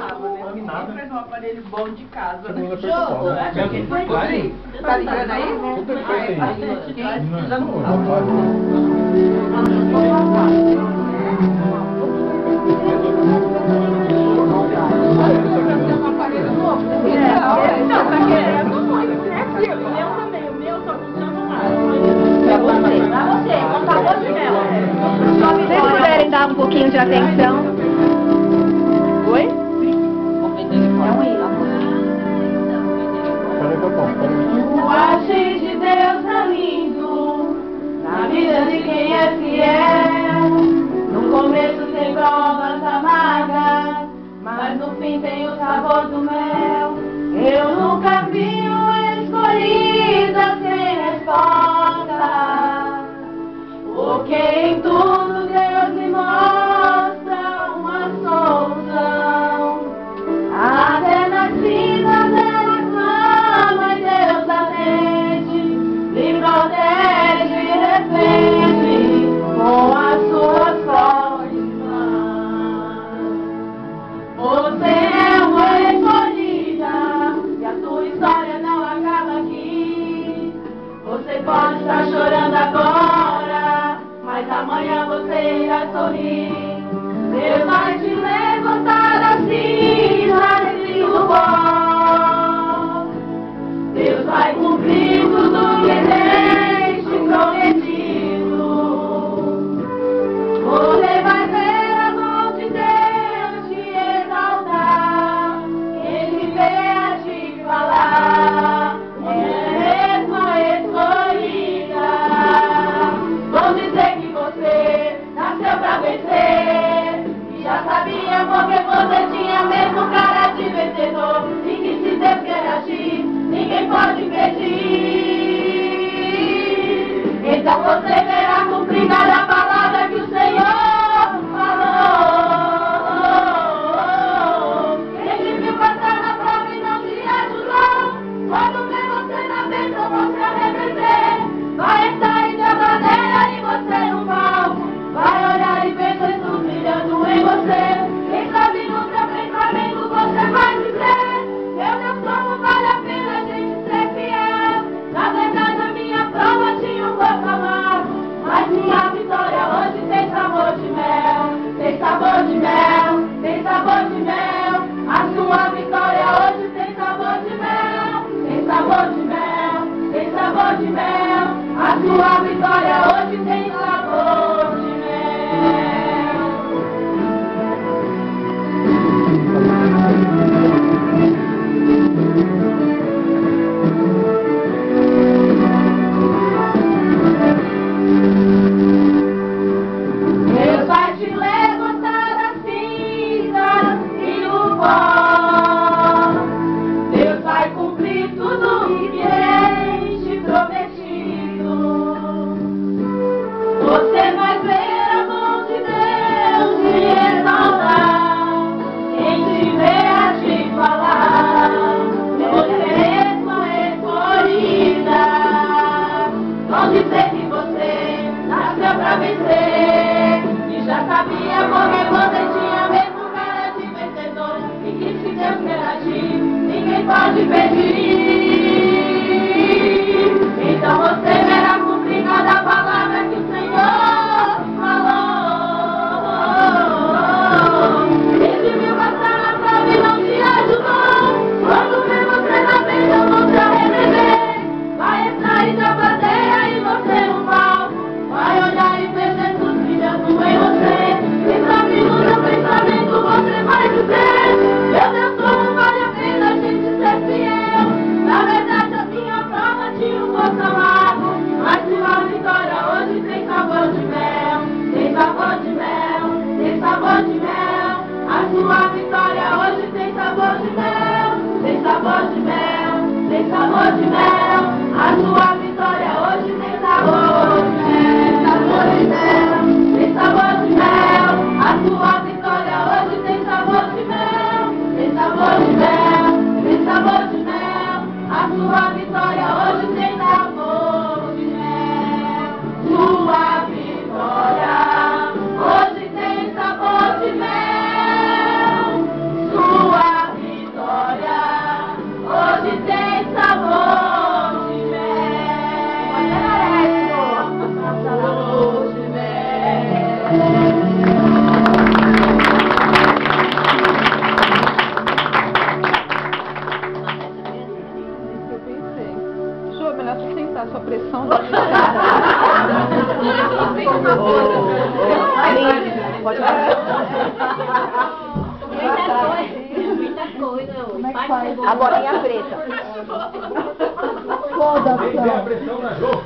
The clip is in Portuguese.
falava, né? Porque sempre fez um aparelho bom de casa. Você tá ligando aí? Tudo é feito aí. Não, tá querendo muito, né, filho? O meu também, o meu só funciona mais. Pra você, com sabor de mel. Se vocês puderem dar um pouquinho de atenção. Oi? O agir de Deus é lindo, na vida de quem é fiel. No começo tem provas amargas, mas no fim tem o sabor do mel. Eu nunca vi uma escolhida sem resposta, porque em tudo Deus me mostra uma solução. Até nas cinzas ela clama e Deus atende, me protege e defende com as suas fortes mãos. Você é uma escolhida e a tua história não acaba aqui. Você pode estar chorando agora, mas amanhã você irá sorrir. Deus vai te levantar da cinza e do pó. Deus vai cumprir tudo que tem te prometido. Você vai ver a mão de Deus te exaltar. Ele veio te falar, é mesmo a escolhida. Vou dizer que você nasceu pra vencer, e já sabia porque você tinha mesmo cara de vencedor, e que se Deus quer agir, ninguém pode impedir. Então você verá cumprir cada palavra que o Senhor falou. Quem te viu passar na prova e não te ajudou, quando vê você na bênção vão se arrepender. Vai estar em tua cadeira e você no palco, vai olhar e ver Jesus brilhando em você. Quem sabe no teu pensamento você vai dizer, meu Deus, como vale a pena a gente ser fiel. Na verdade a minha prova tinha um gosto amargo, mas minha vitória hoje tem sabor de mel. Tem sabor de mel, tem sabor de mel. A sua vitória hoje tem sabor de mel. Tem sabor de mel, tem sabor de mel. A sua vitória hoje tem sabor de mel. Deus vai te levantar da cinza e do pó. Deus vai cumprir tudo o que tem te prometido. Você vai ver a mão de Deus te exaltar. Quem te vê a te falar, você mesma é escolhida. Vão dizer que você nasceu pra vencer, e já sabia porque você tinha mesmo cara de vencedor, e que se Deus quer agir, ninguém pode impedir. Então você verá cumprir cada palavra que o Senhor falou. Ele viu passar na prova e não te ajudou, quando vê você na bênção vão se arrepender. Vai entrar em tua plateia e você no palco, vai olhar e ver Jesus brilhando em você. Quem sabe no teu pensamento você vai dizer, meu Deus, como vale a pena a gente ser fiel. Na verdade a minha prova tinha um gosto amargo, mas sua vitória hoje tem sabor de mel. Tem sabor de mel, tem sabor de mel. A sua vitória hoje tem sabor de mel. Tem sabor de mel, tem sabor de mel. A sua vitória hoje tem sabor de mel. Sabor de mel, tem sabor de mel. A sua vitória hoje tem sabor de mel. Tem sabor de mel, tem sabor de mel. A sua vitória hoje tem sabor de mel. Sua vitória hoje tem sabor de mel. Sua melhor tu sentar, sua pressão deve estar. Pode Muita coisa hoje. A bolinha preta. Tem a pressão na jogo.